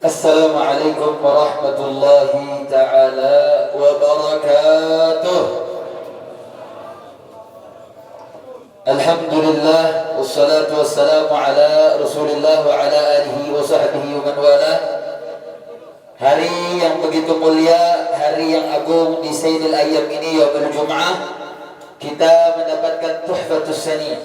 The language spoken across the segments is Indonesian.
Assalamualaikum warahmatullahi ta'ala wabarakatuh. Alhamdulillah, wassalatu wassalamu ala rasulillah wa ala alihi wa sahbihi wa man wala. Hari yang begitu mulia, hari yang agung di Sayyidil Ayyam ini, yaumul Jum'ah, kita mendapatkan tuhfatus saniyah,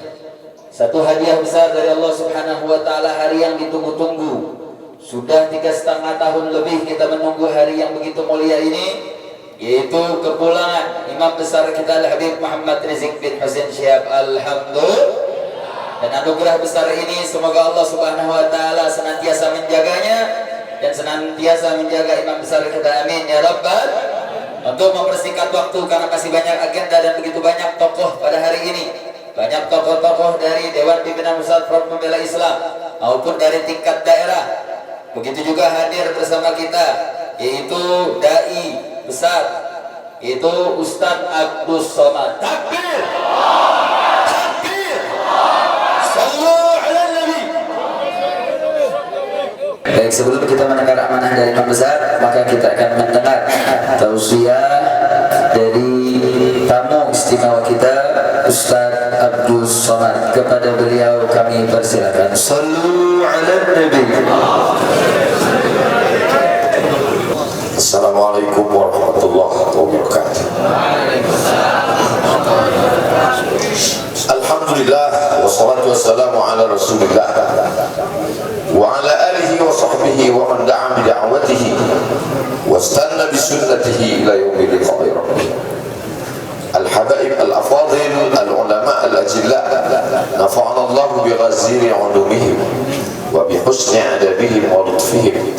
satu hadiah besar dari Allah Subhanahu wa ta'ala, hari yang ditunggu-tunggu. Sudah 3,5 tahun lebih kita menunggu hari yang begitu mulia ini, yaitu kepulangan Imam besar kita Al-Habib Muhammad Rizik bin Husain Syihab. Alhamdulillah. Dan anugerah besar ini semoga Allah Subhanahu wa ta'ala senantiasa menjaganya dan senantiasa menjaga Imam besar kita, amin ya rabbal. Untuk mempersingkat waktu karena masih banyak agenda dan begitu banyak tokoh pada hari ini, banyak tokoh-tokoh dari Dewan Pimpinan Pusat Front Pembela Islam maupun dari tingkat daerah. Begitu juga hadir bersama kita yaitu dai besar, yaitu Ustadz Abdus Somad. Takbir! Takbir! Sallu ala Nabi. Baik, sebelum kita mendengar amanah dari Imam besar, maka kita akan mendengar tausiah dari tamu istimewa kita Ustadz Abdus Somad. Kepada beliau kami persilakan. Sallu ala Nabi. Assalamualaikum warahmatullahi wabarakatuh. Alhamdulillah, wassalatu wassalamu ala rasulillah wa ala alihi wa sahbihi wa man da'a bi da'watihi wastanna bi sunnatihi ila yaumil qiyamah. Al-habaib al-afadil al-ulama al-ajilla, nafa'ana Allah bi ghaziri 'ulumihim wa bi husni adabihim wa lutfihim.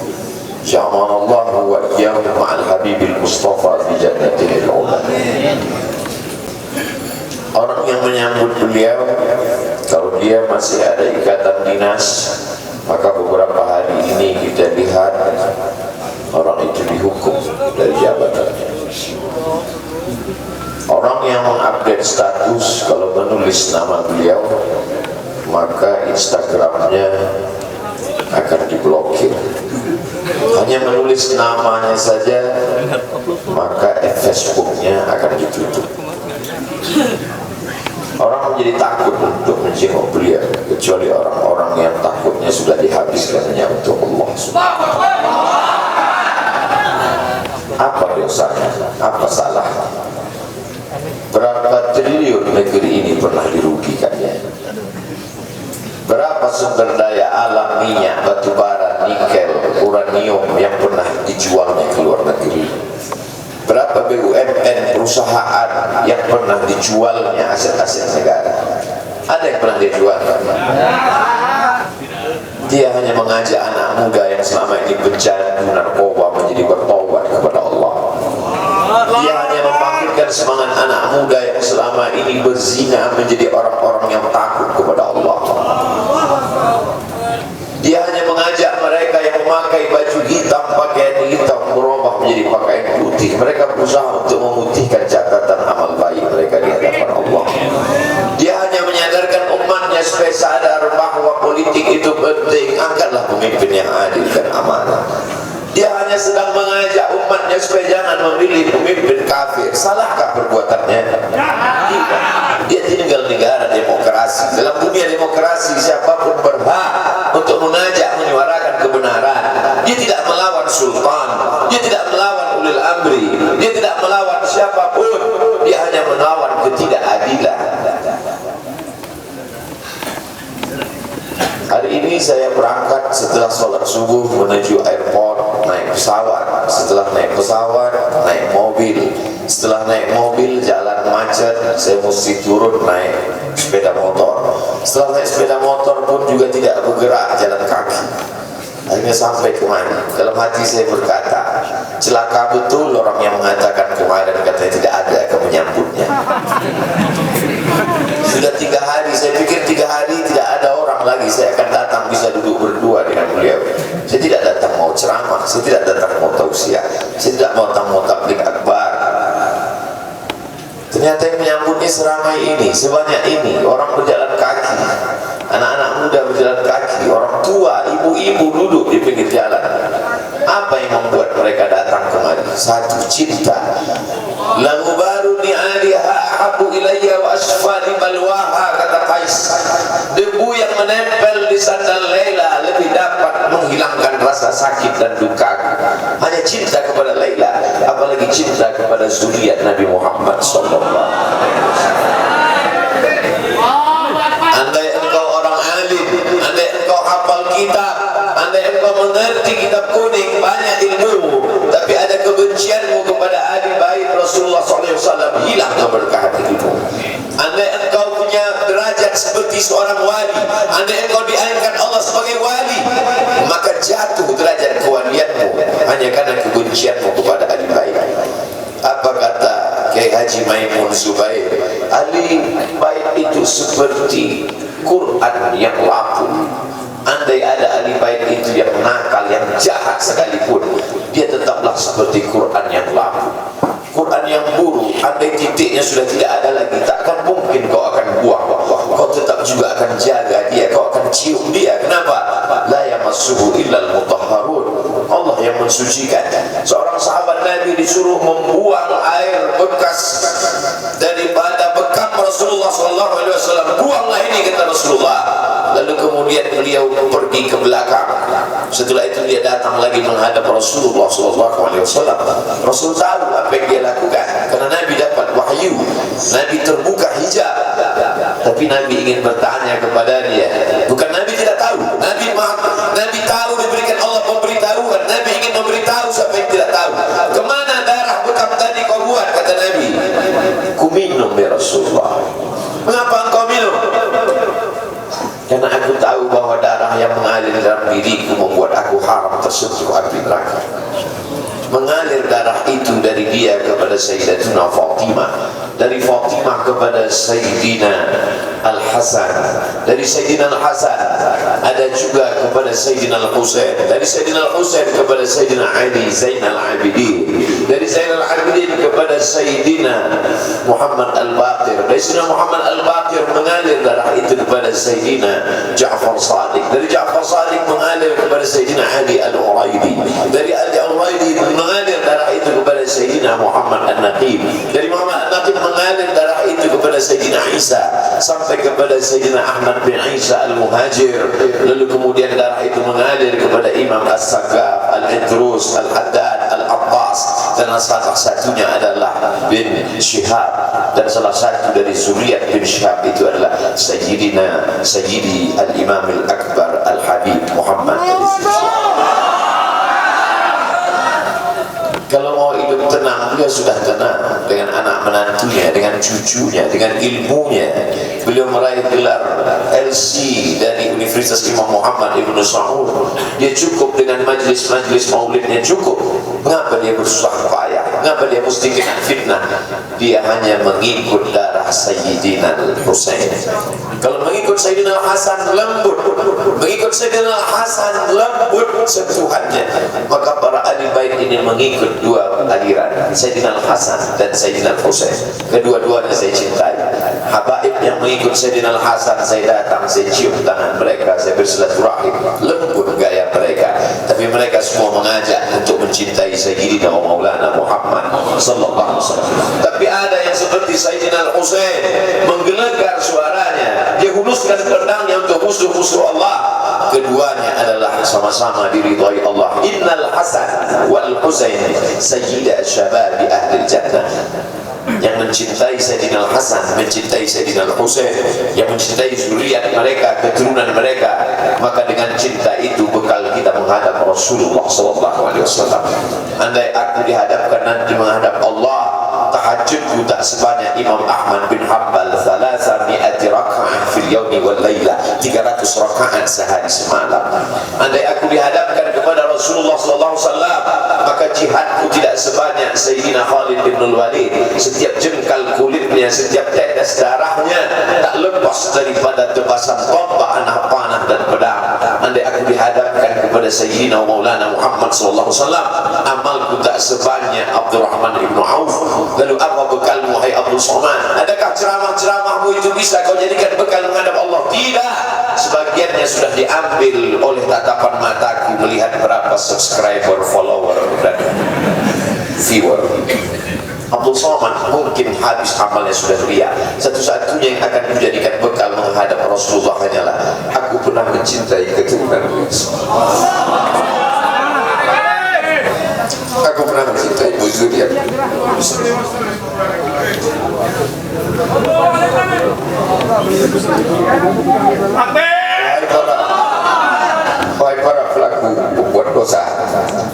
Ja'alana Allah wa iyyahum ma'al habibil mustafa fi jannatil ula. Orang yang menyambut beliau, kalau dia masih ada ikatan dinas, maka beberapa hari ini kita lihat orang itu dihukum dari jabatannya. Orang yang mengupdate status kalau menulis nama beliau, maka Instagramnya akan diblokir. Hanya menulis namanya saja, maka Facebooknya akan ditutup. Orang menjadi takut untuk menjenguk beliau, kecuali orang-orang yang takutnya sudah dihabiskan hanya untuk Allah. Apa dosanya? Apa salahnya? Berapa triliun negeri ini pernah dirugikannya? Berapa sumber daya alam, minyak, batu bara, nikel, uranium yang pernah dijualnya ke luar negeri? Berapa BUMN perusahaan yang pernah dijualnya aset-aset negara? Ada yang pernah dia jual? Dia hanya mengajak anak muda yang selama ini bercandu narkoba menjadi bertobat kepada Allah. Dia hanya membangkitkan semangat anak muda yang selama ini berzina menjadi orang-orang yang takut kepada Allah. Dia hanya mengajak mereka yang memakai baju hitam, pakaian hitam, berubah menjadi pakaian putih. Mereka berusaha untuk memutihkan catatan amal baik mereka di hadapan Allah. Dia hanya menyadarkan umatnya supaya sadar bahwa politik itu penting. Angkatlah pemimpin yang adil dan amanah. Dia hanya sedang mengajak umatnya supaya jangan memilih pemimpin kafir. Salahkah perbuatannya? Tidak. Dia tinggal negara demokrasi. Dalam dunia demokrasi, siapapun berhak untuk mengajak menyuarakan kebenaran. Dia tidak melawan sultan, dia tidak melawan ulil amri, dia tidak melawan siapapun. Dia hanya melawan ketidakadilan. Hari ini saya berangkat setelah sholat subuh menuju airport, naik pesawat. Setelah naik pesawat, naik mobil. Setelah naik mobil, jalan macet, saya mesti turun naik sepeda motor. Setelah naik sepeda motor pun juga tidak bergerak, jalan kaki. Akhirnya sampai kemana? Dalam hati saya berkata, celaka betul orang yang mengatakan kemarin katanya tidak ada yang menyambutnya. Sudah 3 hari, saya pikir 3 hari tidak ada orang lagi, saya akan datang bisa duduk berdua dengan beliau. Saya tidak datang mau ceramah, saya tidak datang mau tausiah, saya tidak mau datang mau tabligh akbar. Ternyata yang menyambutnya seramai ini, sebanyak ini, orang berjalan kaki, anak-anak muda berjalan kaki, orang tua, ibu ibu-ibu duduk di pinggir jalan. Apa yang membuat mereka datang kemari? Satu, cinta. Lagu baru ni aliha ahabu ilayya wa asfani balwaha, kata Qais. Debu yang menempel di sandal Laila lebih dapat menghilangkan rasa sakit dan duka. Hanya cinta kepada Laila, apalagi cinta kepada zuriat Nabi Muhammad sallallahu alaihi wasallam. Andai engkau orang alim, andai engkau hafal kitab, andai engkau mengerti kitab kuning, banyak ilmu, tapi ada kebencianmu kepada ahli bait Rasulullah SAW, hilang keberkahan hidupmu. Andai engkau punya derajat seperti seorang wali, andai engkau diangkat Allah sebagai wali, maka jatuh derajat kewalianmu hanya karena kebencianmu kepada ahli bait. Apa kata Kiai Haji Maimun Zubair? Ahli bait itu seperti Quran yang lapuk. Andai ada ahli bait itu yang nakal, yang jahat sekalipun, dia tetaplah seperti Quran yang lapuk. Quran yang buruk, andai titiknya sudah tidak ada lagi, takkan mungkin kau akan buang. Kau tetap juga akan jaga dia, kau akan cium dia. Kenapa? La yamassuhu illal mutahharun. Allah yang mensucikan. Seorang sahabat Nabi disuruh membuang air bekas daripada bekam Rasulullah SAW. Buanglah ini, kata Rasulullah. Lalu kemudian beliau pergi ke belakang. Setelah itu dia datang lagi menghadap Rasulullah SAW. Rasul tahu apa yang dia lakukan, karena Nabi dapat wahyu, Nabi terbuka hijab. Tapi Nabi ingin bertanya kepada dia. Bukan Nabi tidak tahu, Nabi tahu, diberikan Allah pemberitahuan. Nabi ingin memberitahu siapa yang tidak tahu. Kemana darah bekam tadi kau buat? Kata Nabi, ku minum ya Rasulullah. Mengapa engkau minum? Karena aku tahu bahwa darah yang mengalir dalam diriku membuat aku haram tersentuh api neraka. Mengalir darah itu dari dia kepada Sayyidatuna Fatimah, dari Fatimah kepada Sayyidina Al-Hasan, dari Sayyidina Al-Hasan ada juga kepada Sayyidina Al-Husain, dari Sayyidina Al-Husain kepada Sayyidina Ali Zainal Abidin, dari Zainal Abidin kepada Sayyidina Muhammad Al-Baqir, dari Sayyidina Muhammad Al-Baqir mengalir darah itu kepada Sayyidina Ja'far Sadiq, dari Ja'far Sadiq mengalir kepada Sayyidina Ali Al-Uraidi, dari Ali Al-Uraidi mengalir darah itu kepada Sayyidina Muhammad An-Naqib, dari Muhammad An-Naqib mengalir darah itu kepada Sayyidina Isa sampai kepada Sayyidina Ahmad bin Isa Al-Muhajir. Lalu kemudian darah itu mengalir kepada Imam As-Sakaf, Al-Idrus, Al-Haddad, Al-Abbas, dan salah satunya adalah bin Syihab, dan salah satu dari zuriat bin Syihab itu adalah Sayyidi Al-Imam Al-Akbar Al-Habib Muhammad. Kalau mau hidup tenang, dia sudah tenang dengan anak menantunya, dengan cucunya, dengan ilmunya. Beliau meraih gelar LC dari Universitas Imam Muhammad Ibn Saud. Dia cukup dengan majlis-majlis maulidnya, cukup. Mengapa dia bersusah payah? Mengapa dia mesti kena fitnah? Dia hanya mengikut darah Sayyidina Al-Husain. Kalau mengikut Sayyidina Al-Hasan lembut, mengikut Sayyidina Al-Hasan lembut sentuhannya. Maka para ahli bait ini mengikut dua aliran, Sayyidina Al-Hasan dan Sayyidina Al-Husain. Kedua-duanya saya cintai. Habaib yang mengikut Sayyidina Al-Hasan, saya datang, saya cium tangan mereka, saya bersilaturahim, lembut gaya mereka. Tapi mereka semua mengajak untuk mencintai Sayyidina Maulana Muhammad sallallahu alaihi wasallam. Tapi ada yang seperti Sayyidina Al-Husain menggelegar suaranya, dia huluskan pedangnya untuk musuh-musuh Allah. Keduanya adalah sama-sama diridhai Allah. Innal Hasan wal Husain sayyida syababi ahli jannah. Yang mencintai Sayyidina Al-Hasan, mencintai Sayyidina Al-Husain, yang mencintai zuriat mereka, keturunan mereka, maka dengan cinta itu bekal kita menghadap Rasulullah SAW. Andai aku dihadapkan nanti menghadap Allah, tahajudku tak sebanyak Imam Ahmad bin Hanbal 300 raka'ah fil yawmi wal layla, 300 rakaat sehari semalam. Andai aku dihadapkan kepada Rasulullah SAW, maka jihadku tidak sebanyak Sayyidina Khalid bin Walid. Setiap jengkal kulitnya, setiap tetes darahnya tak lepas daripada tebasan tombak, anak panah dan pedang. Andai aku dihadapkan kepada Sayyidina Maulana Muhammad SAW, amalku tak sebanyak Abdurrahman ibn Auf. Lalu apa bekalmu hai Abdurrahman Abdul Somad, adakah ceramah-ceramahmu itu bisa kau jadikan bekal menghadap Allah? Tidak. Sebagiannya sudah diambil oleh tatapan mataku melihat berapa subscriber, follower, dan viewer. Abdul Somad mungkin habis amalnya sudah ria. Satu-satunya yang akan menjadikan bekal menghadap Rasulullah hanyalah aku pernah mencintai keturunan aku pernah mencintai zuriat. Wahai para pelaku berbuat dosa,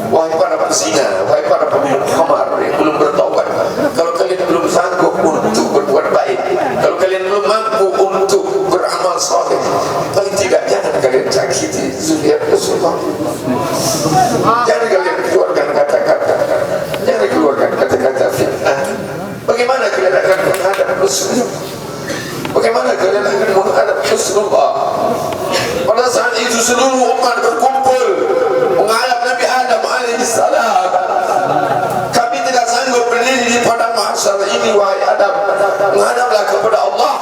wahai para pezina, wahai para peminum khamar yang belum bertaubat, kalau kalian belum sanggup untuk berbuat baik, kalau kalian belum mampu untuk beramal saleh, paling tidak jangan kalian sakiti zuriat Rasulullah. Jangan kalian keluarkan kata-kata, jangan keluarkan kata-kata fitnah. Bagaimana kalian akan menghadap Rasulullah? Bagaimana kalian akan menghadap Rasulullah? Pada saat itu seluruh umat berkumpul menghadap Nabi Adam alaihissalam. Kami tidak sanggup berdiri di padang mahsyar ini, wahai Adam, menghadaplah kepada Allah.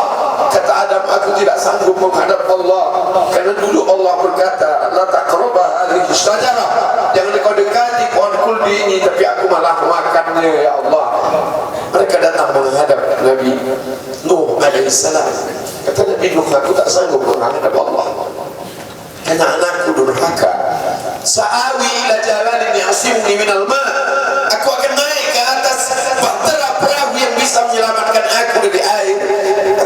Kata Adam, aku tidak sanggup menghadap Allah, karena dulu Allah berkata, la taqrabah hadhihi syajarah, jangan kau dekati pohon kuldi ini, tapi aku malah makannya, ya Allah. Mereka datang menghadap Nabi Nuh alaihissalam. Kata Nabi Nuh, aku tak sanggup menghadap Allah karena anakku durhaka. Sa'awi ila jalalin ya'simuni minal ma', aku akan naik ke atas bahtera perahu yang bisa menyelamatkan aku dari air.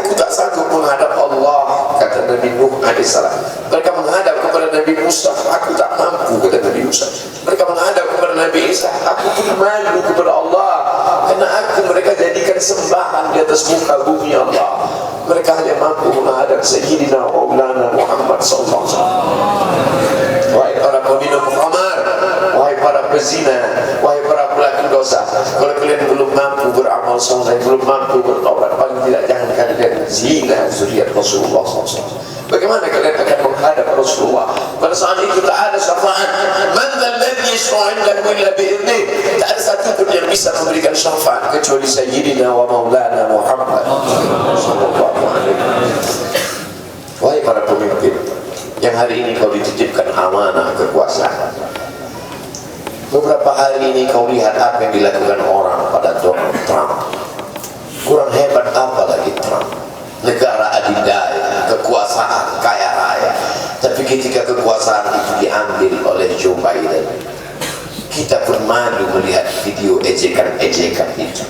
Aku tak sanggup menghadap Allah, kata Nabi Nuh alaihissalam. Mereka menghadap kepada Nabi Musa, aku tak mampu, kata Nabi Musa. Mereka menghadap kepada Nabi Isa, aku pun malu kepada Allah, karena aku mereka jadikan sembahan di atas muka bumi Allah. Mereka hanya mampu menghadap Sayyidina Maulana Muhammad sallallahu alaihi wasallam. Wahai para peminum khamar, wahai para pezina, wahai para pelaku dosa, kalau kalian belum mampu beramal saleh, belum mampu bertobat, paling tidak jangan kalian zina zuriat Rasulullah SAW. Bagaimana kalian akan menghadap Rasulullah? Pada saat itu tak ada syafaat. Man dzalladzi yashfa'u indahu illa bi'idhnih. Tak ada satu pun yang bisa memberikan syafaat kecuali Sayyidina wa Maulana Muhammad sallallahu alaihi wasallam. Wahai para pemimpin yang hari ini kau dititipkan amanah kekuasaan, beberapa hari ini kau lihat apa yang dilakukan orang pada Donald Trump. Kurang hebat apa lagi Trump? Negara adidaya, kekuasaan, kaya raya, tapi ketika kekuasaan itu diambil oleh Joe Biden, kita pun malu melihat video ejekan-ejekan itu.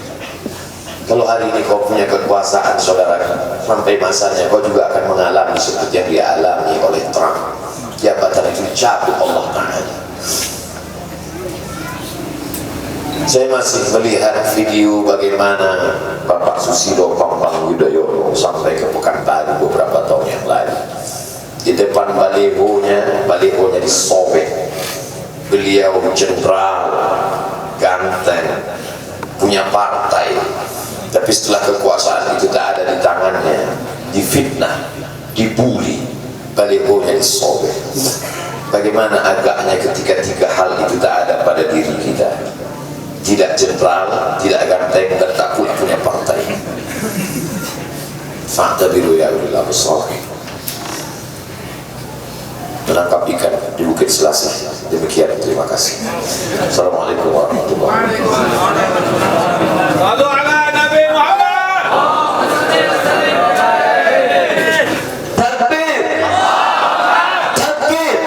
Kalau hari ini kau punya kekuasaan, saudara, sampai masanya kau juga akan mengalami seperti yang dialami oleh Trump. Jabatan itu cabut Allah Ta'ala. Saya masih melihat video bagaimana Bapak Susilo Bambang Yudhoyono sampai ke Pekanbaru beberapa tahun yang lalu. Di depan balihonya disobek. Beliau jenderal, ganteng, punya partai, tapi setelah kekuasaan itu tak ada di tangannya, difitnah, dibuli, balihonya disobek. Bagaimana agaknya ketika tiga hal itu tak ada pada diri kita? Tidak jenderal, tidak ganteng, dan tak pula punya partai. Fa'tabiru ya ulil absar. Menangkap ikan di Bukit Selasih. Demikian, terima kasih. Assalamualaikum warahmatullahi wabarakatuh. Sallu ala Nabi Muhammad. Takbir. Takbir.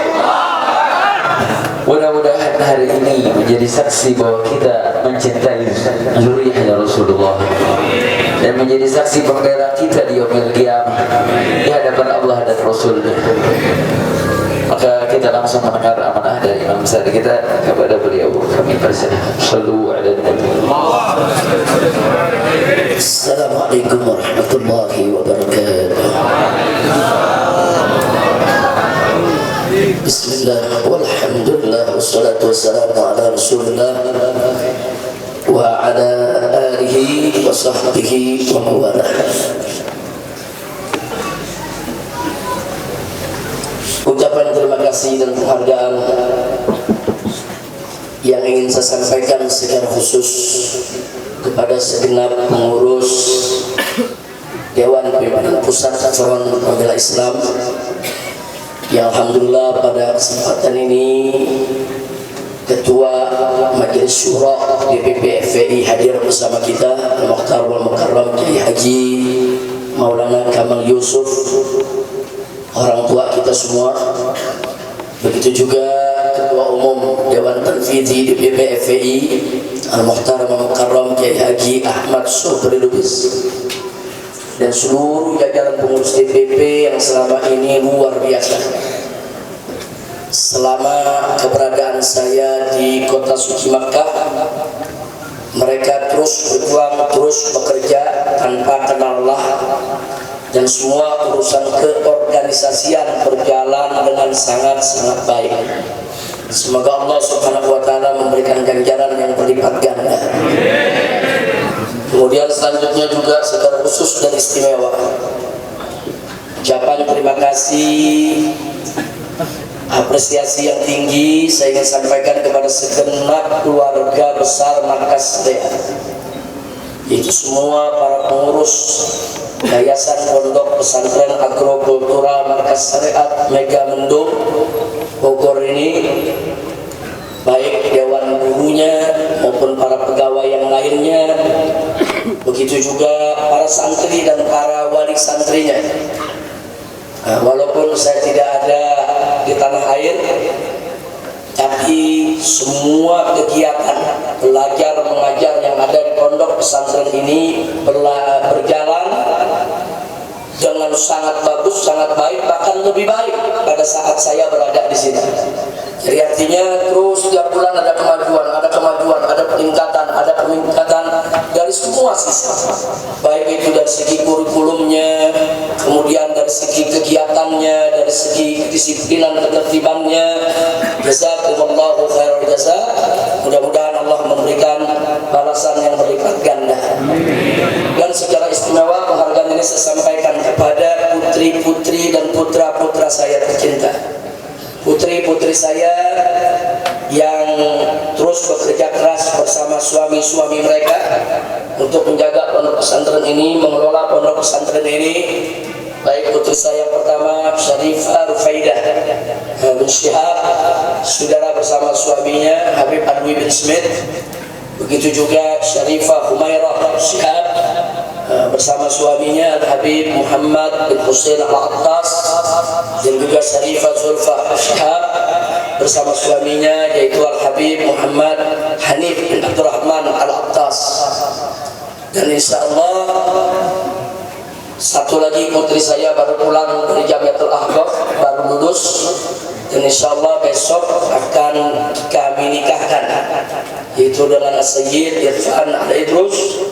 Mudah-mudahan hari ini menjadi saksi bahwa kita mencintai zuriyah Rasulullah dan menjadi saksi pembela kita di yaumil qiyamah di hadapan Allah dan Rasulnya. Maka kita langsung mendengar amanah dari imam besar kita kepada beliau. Kami persilakan. Shallu ala Nabi. Assalamualaikum warahmatullahi wabarakatuh. Bismillah walhamdulillah wassalatu wassalamu ala Rasulillah wa ala alihi wa sahbihi wa mawalah. Ucapan terima kasih dan penghargaan yang ingin saya sampaikan secara khusus kepada segenap pengurus Dewan Pimpinan Pusat Front Pembela Islam yang alhamdulillah pada kesempatan ini Ketua Majelis Syura DPP FPI hadir bersama kita, Al-Mukhtar wal Mukarram Kiai Haji Maulana Kamal Yusuf, orang tua kita semua. Begitu juga Ketua Umum Dewan Tanfidhi DPP FPI Al-Mukhtar wal Mukarram Kiai Haji Ahmad Sobri Lubis, dan seluruh jajaran pengurus DPP yang selama ini luar biasa. Selama keberadaan saya di kota suci Makkah, mereka terus berjuang, terus bekerja tanpa kenal lelah, dan semua urusan keorganisasian berjalan dengan sangat-sangat baik. Semoga Allah Subhanahu wa taala memberikan ganjaran yang berlipat ganda. Kemudian selanjutnya juga secara khusus dan istimewa, ucapan terima kasih, apresiasi yang tinggi saya ingin sampaikan kepada segenap keluarga besar Markas Syariat, yaitu semua para pengurus Yayasan Pondok Pesantren Agrokultural Markas Syariat Mega Mendung Bogor ini, baik dewan gurunya maupun para pegawai yang lainnya, begitu juga para santri dan para wali santrinya. Walaupun saya tidak ada di tanah air, tapi semua kegiatan belajar mengajar yang ada di pondok pesantren ini berjalan dengan sangat bagus, sangat baik, bahkan lebih baik pada saat saya berada di sini. Jadi artinya terus setiap bulan ada kemajuan, ada peningkatan dari semua sisi, baik itu dari segi kurikulumnya, kemudian dari segi kegiatannya, dari segi kedisiplinan ketertibannya. Jazakumullahu khairal jazaa. Mudah-mudahan Allah memberikan balasan yang berlipat ganda. Dan secara istimewa penghargaan ini saya sampaikan kepada putri-putri dan putra-putra saya tercinta, putri-putri saya yang terus bekerja keras bersama suami-suami mereka untuk menjaga pondok pesantren ini, mengelola pondok pesantren ini. Baik putri saya yang pertama Syarifah Rufaidah bin Syihab, saudara bersama suaminya Habib Alwi bin Smith. Begitu juga Syarifah Humairah Syihab bersama suaminya Habib Muhammad bin Husain Al-Attas, dan juga Syarifah Zulfa Syihab bersama suaminya yaitu Al-Habib Muhammad Hanif bin Abdurrahman Al-Attas. Dan insya Allah satu lagi putri saya baru pulang dari Jamiatul Ahqaf, baru lulus, dan insya Allah besok akan kami nikahkan, yaitu dengan Sayyid Irfan Al-Idrus.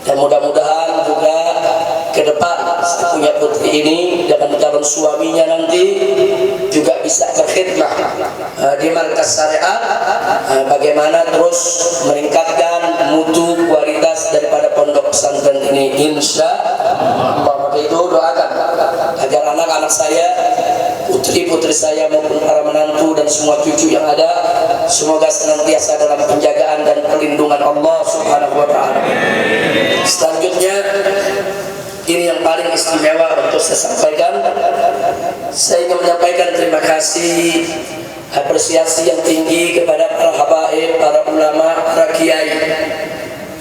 Dan mudah-mudahan juga ke depan saya punya putri ini dengan calon suaminya nanti juga bisa berkhidmah di Markas Syariat, bagaimana terus meningkatkan mutu kualitas daripada pondok pesantren ini, insya Allah. Maka itu doakan agar anak-anak saya, putri-putri saya maupun para menantu dan semua cucu yang ada, semoga senantiasa dalam penjagaan dan perlindungan Allah Subhanahu wa taala. Selanjutnya, ini yang paling istimewa untuk saya sampaikan. Saya ingin menyampaikan terima kasih, apresiasi yang tinggi kepada para habaib, para ulama, para kiai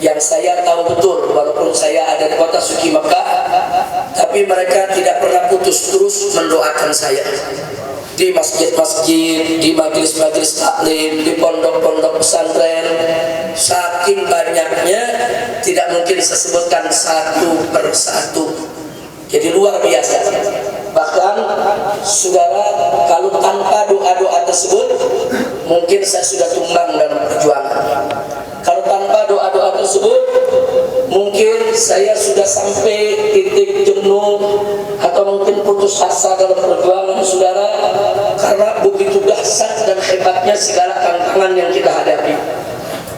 yang saya tahu betul, walaupun saya ada di kota suci Makkah, tapi mereka tidak pernah putus terus mendoakan saya di masjid-masjid, di majelis-majelis taklim, di pondok-pondok pesantren. Saking banyaknya tidak mungkin saya sebutkan satu persatu, jadi luar biasa. Bahkan saudara, kalau tanpa doa-doa tersebut mungkin saya sudah tumbang dalam perjuangan. Kalau tanpa doa-doa tersebut mungkin saya sudah sampai titik jenuh atau mungkin putus asa dalam perjuangan saudara, karena begitu dahsyat dan hebatnya segala tantangan yang kita hadapi.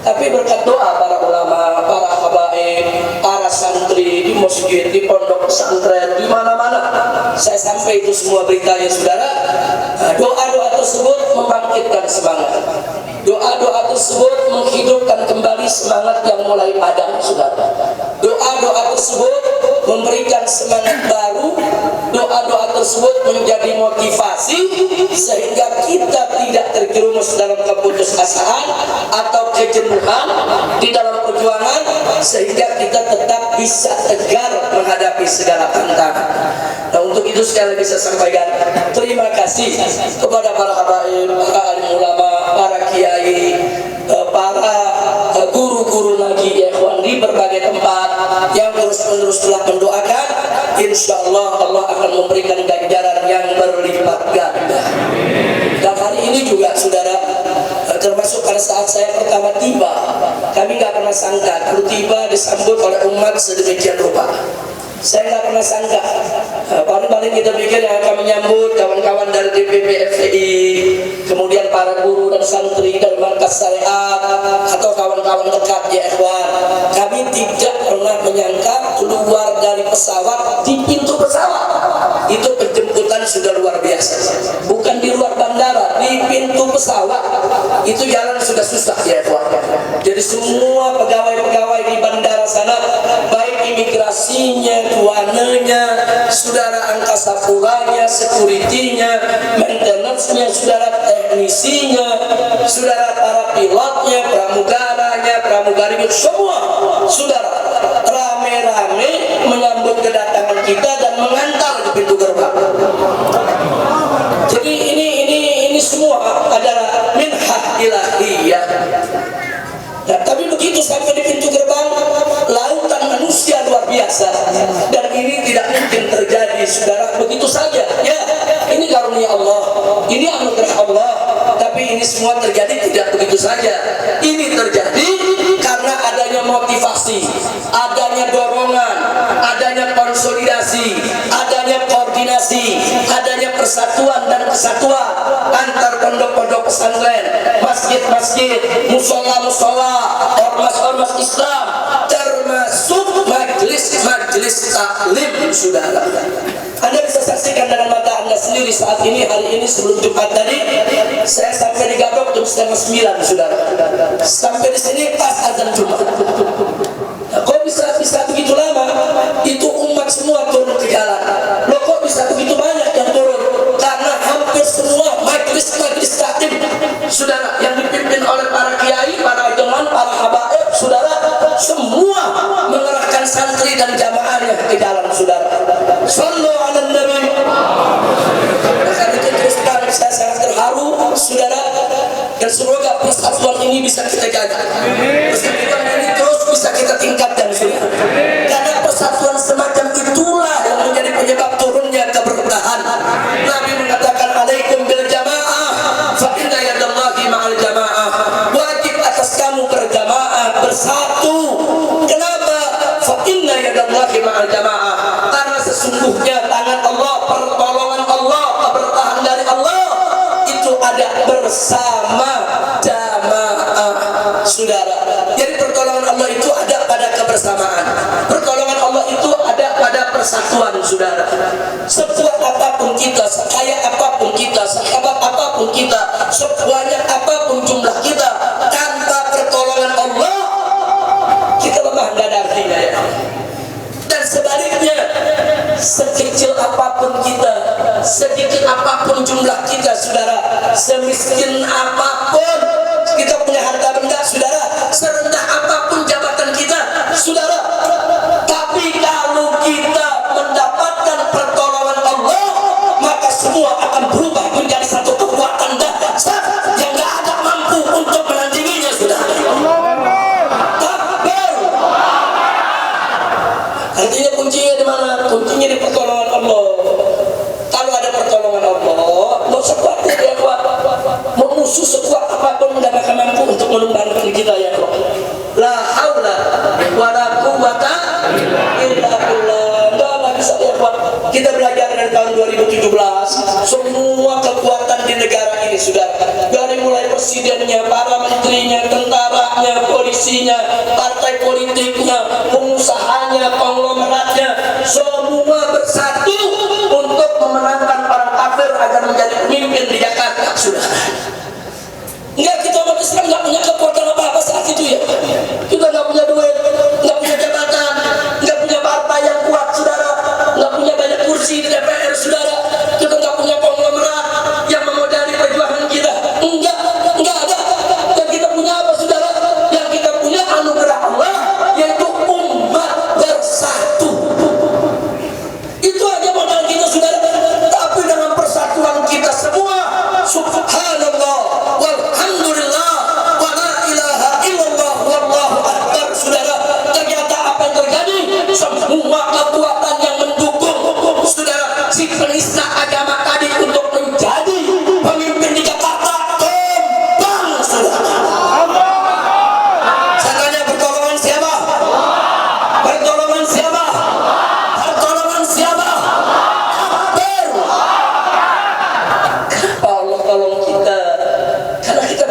Tapi berkat doa para ulama, para habaib, para santri di masjid, di pondok pesantren, di mana-mana saya sampai itu semua beritanya saudara. Doa-doa tersebut membangkitkan semangat. Doa-doa tersebut menghidupkan kembali semangat yang mulai padam, saudara. Doa-doa tersebut memberikan semangat baru, doa-doa tersebut menjadi motivasi sehingga kita tidak terjerumus dalam keputusasaan atau kejenuhan di dalam perjuangan, sehingga kita tetap bisa tegar menghadapi segala tantangan. Nah, untuk itu sekali lagi saya sampaikan terima kasih kepada para habaib, para alim ulama, para kiai, para guru-guru ngaji ikhwan di berbagai tempat yang terus-menerus telah mendoakan. Insyaallah Allah akan memberikan ganjaran yang berlipat ganda. Dan hari ini juga saudara, termasuk pada saat saya pertama tiba, kami nggak pernah sangka kalau tiba disambut oleh umat sedemikian rupa. Saya nggak pernah sangka. Paling kita pikir yang akan menyambut kawan-kawan dari DPP FPI, kemudian para guru dan santri dari markas syariat atau kawan-kawan dekat ya ikhwan. Kami tidak pernah menyangka keluar dari pesawat di pintu pesawat itu penjemputan sudah luar biasa. Bukan di luar bandara, di pintu pesawat itu jalan sudah susah ya ikhwan. Jadi semua pegawai-pegawai di bandara sana, baik imigrasinya, tuananya, saudara angkasa puranya, security-nya, maintenance-nya, saudara teknisinya, saudara para pilotnya, pramugaranya, pramugarinya, semua saudara rame-rame menyambut kedatangan kita dan mengantar ke pintu gerbang. Jadi ini semua adalah minhah ilahiyah. Nah, tapi begitu sampai di pintu gerbang, lautan manusia luar biasa, dan ini tidak mungkin terjadi saudara begitu saja ya. Ini karunia Allah, ini anugerah Allah, tapi ini semua terjadi tidak begitu saja. Ini terjadi karena adanya motivasi, adanya dorongan, adanya konsolidasi, adanya koordinasi, adanya persatuan dan kesatuan antar pondok-pondok pesantren, masjid-masjid, musola-musola, ormas-ormas Islam, termasuk majelis-majelis taklim saudara. Anda bisa saksikan dengan mata Anda sendiri saat ini, hari ini sebelum Jumat tadi, saya sampai di Gabrok jam 8:30 saudara. Sampai di sini pas azan Jumat. Nah, kok bisa begitu lama? Itu umat semua turun ke jalan. Loh, kok bisa begitu banyak yang turun? Karena hampir semua majelis-majelis taklim saudara yang dipimpin oleh para kiai, para imam, para habaib saudara, semua mengerahkan santri dan jamaahnya ke jalan saudara. Sallu ala nabi. Karena itu terus terang saya sangat terharu saudara, dan semoga persatuan ini bisa kita jaga, persatuan ini terus bisa kita tingkatkan saudara. Karena persatuan semacam itulah yang menjadi penyebab turunnya keberkahan. Nabi mengatakan alaikum bil jamaah fa inna yadallahi ma'al jamaah. Wajib atas kamu berjamaah, bersatu. Kenapa? Fa inna yadallahi ma'al jamaah. Karena sesungguhnya tangan Allah, pertolongan Allah, keberkahan dari Allah itu ada bersama jamaah saudara. Jadi pertolongan Allah itu ada pada kebersamaan, pertolongan Allah itu ada pada persatuan saudara. Sekuat apapun kita, sekaya apapun kita, sehebat apapun kita, sebanyak apapun jumlah kita, tanpa pertolongan Allah kita lemah, nggak ada artinya ya. Dan sebaliknya, sekecil apapun kita, sedikit apapun jumlah kita saudara, semiskin apapun kita punya harta benda saudara, serendah apapun jabatan kita saudara, tapi kalau kita mendapatkan pertolongan Allah, maka semua akan berubah menjadi satu kekuatan dahsyat yang gak ada mampu untuk menandinginya saudara. Artinya kuncinya di mana? Kuncinya di pertolongan Allah. Kalau ada pertolongan Allah, mau sekuat ya kuat, mau musuh sekuat apapun tidak akan mampu untuk menumbangkan kita ya Allah. La haula wala quwwata illa billah. Enggak bisa ya kuat. Kita belajar dari tahun 2017, semua kekuatan di negara ini sudah, dari mulai presidennya, para menterinya, tentaranya, polisinya, partai politiknya, pengusahanya, konglomeratnya, semua bersatu untuk memenangkan orang kafir agar menjadi pemimpin di Jakarta sudah. Enggak, kita umat Islam enggak punya kekuatan apa-apa saat itu ya.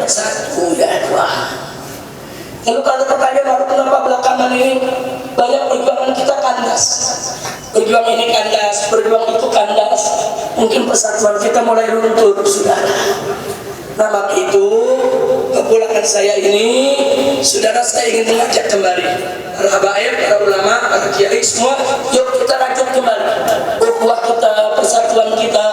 satu ya dua. Lalu kalau pertanyaan baru kenapa belakangan ini banyak perjuangan kita kandas, berjuang ini kandas, berjuang itu kandas, mungkin persatuan kita mulai runtuh, saudara. Nah maka itu kepulangan saya ini, saudara, saya ingin mengajak kembali para habaib, para ulama, para kiai semua, yuk kita rajut kembali ukhuwah kita, persatuan kita,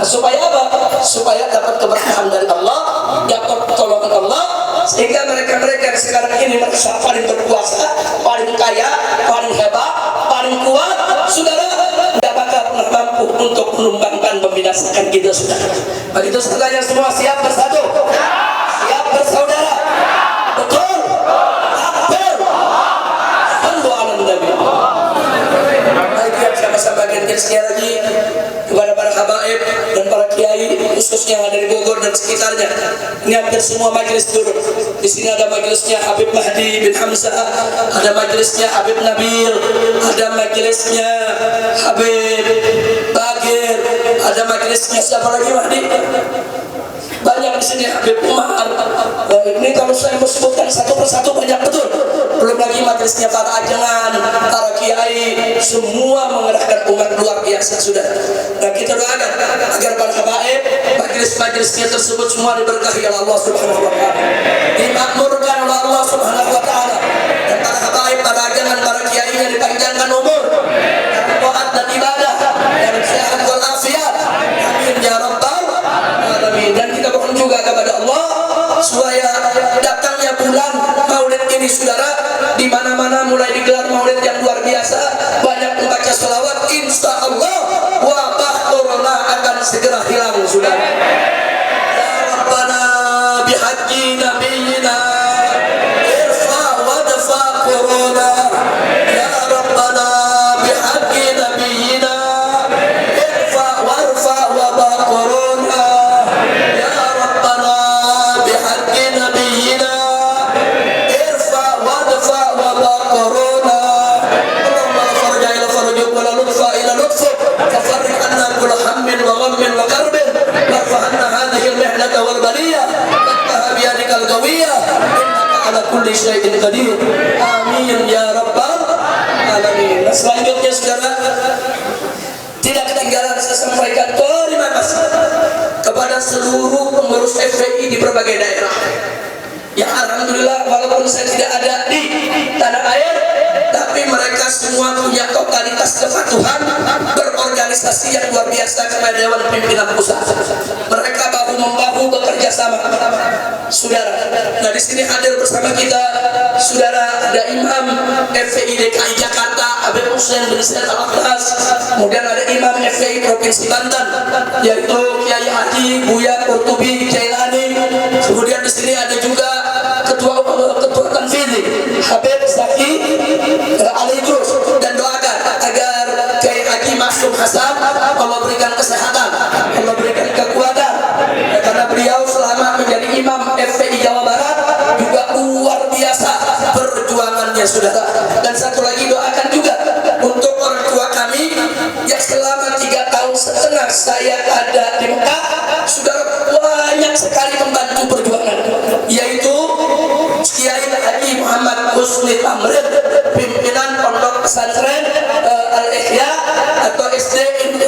supaya apa? Supaya dapat keberkahan dari Allah, dapat pertolongan Allah, sehingga mereka-mereka yang sekarang ini merasa paling berkuasa, paling kaya, paling hebat, paling kuat, saudara, tidak bakal pernah mampu untuk menumbangkan, membinasakan kita, saudara. Begitu sekalian semua siap bersatu, siap bersaudara, betul, takbir, sallu ala nabi. Baik, sama-sama bagian sekali lagi kepada para habaib dan para kiai khususnya yang ada di Bogor dan sekitarnya. Ini hampir semua majelis duduk. Di sini ada majelisnya Habib Mahdi bin Hamzah, ada majelisnya Habib Nabil, ada majelisnya Habib Bagir, ada majelisnya siapa lagi Mahdi? Banyak di sini, Habib Umar. Ini kalau saya sebutkan satu persatu banyak betul. Belum lagi majelisnya para ajangan, para kiai, semua mengerahkan umat luar biasa sudah. Nah kita doakan agar para habaib, majelis-majelisnya tersebut semua diberkahi oleh Allah Subhanahu Wa Taala, dimakmurkan oleh Allah Subhanahu Wa Taala, dan para habaib, para ajangan, para kiainya dipanjangkan umur, dalam taat dan ibadah, dalam sehat walafiat. Amin ya rabbal alamin. Dan kita mohon juga kepada Allah supaya datangnya bulan Maulid ini, saudara, di mana-mana mulai digelar Maulid yang luar biasa, banyak membaca sholawat, insya Allah wabah corona akan segera hilang, saudara. Ya Rabbana bihaji nabiyina irfa wadfa corona. Ya Rabbana bihaji nabiyina irfa warfa wabah corona. Ya Rabbana bihaji nabiyina irfa wadfa wabah corona. Allahumma farja ila farjuk wa la lutfa ila lutfuk fafarrik anna kulla hammin wa ghammin wa karbin warfa anna hadhihi al-mihnata wal baliyah fattaha biyadikal qawiyah innaka ala kulli syai'in qadir. Amin ya rabbal alamin. Nah, selanjutnya saudara, tidak ketinggalan saya sampaikan terima kasih kepada seluruh pengurus FPI di berbagai daerah yang alhamdulillah walaupun saya tidak ada di tanah air, tapi mereka semua punya totalitas kepatuhan berorganisasi yang luar biasa kepada Dewan Pimpinan Pusat. Mereka bahu-membahu bekerja sama, saudara. Nah di sini hadir bersama kita, saudara, ada Imam FPI DKI Jakarta Habib Hussein bin Said Al-Akhlas, kemudian ada Imam FPI Provinsi Banten yaitu Kiai Haji Buya Qurtubi Jailani, kemudian di sini ada juga Ketua Tanfidhi Habib Zaki Ali Idrus, dan doakan agar Kiai Haji Maksum Hasan Allah berikan kesehatan, Allah berikan kekuatan, karena beliau selama menjadi Imam FPI Jawa Barat juga luar biasa perjuangannya, saudara. Dan satu lagi doakan juga untuk orang tua kami yang selama 3,5 tahun saya ada di Mekah, saudara, banyak sekali membantu perjuangan, yaitu Kiai Haji Muhammad Husni Tamrid, pimpinan Pondok Pesantren Al-Ihya atau SD